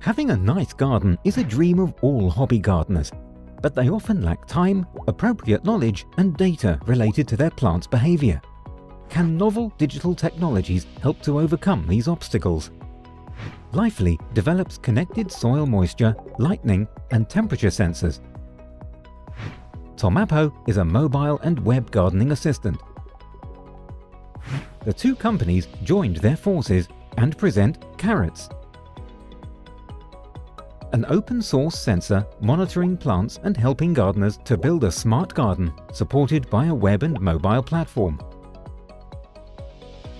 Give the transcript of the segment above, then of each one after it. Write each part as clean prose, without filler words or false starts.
Having a nice garden is a dream of all hobby gardeners, but they often lack time, appropriate knowledge, and data related to their plant's behavior. Can novel digital technologies help to overcome these obstacles? Lifely develops connected soil moisture, lighting, and temperature sensors. Tomappo is a mobile and web gardening assistant. The two companies joined their forces and present Carrots, an open-source sensor monitoring plants and helping gardeners to build a smart garden supported by a web and mobile platform.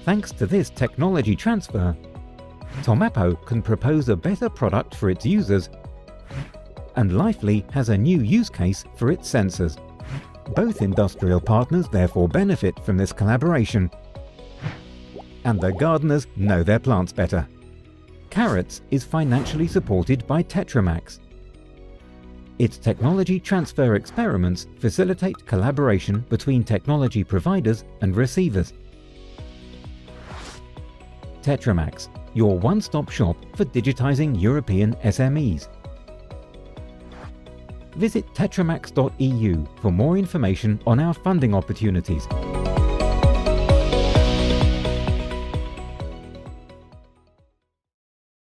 Thanks to this technology transfer, Tomappo can propose a better product for its users, and Lifely has a new use case for its sensors. Both industrial partners therefore benefit from this collaboration, and the gardeners know their plants better. Carrots is financially supported by TETRAMAX. Its technology transfer experiments facilitate collaboration between technology providers and receivers. TETRAMAX, your one-stop shop for digitizing European SMEs. Visit tetramax.eu for more information on our funding opportunities.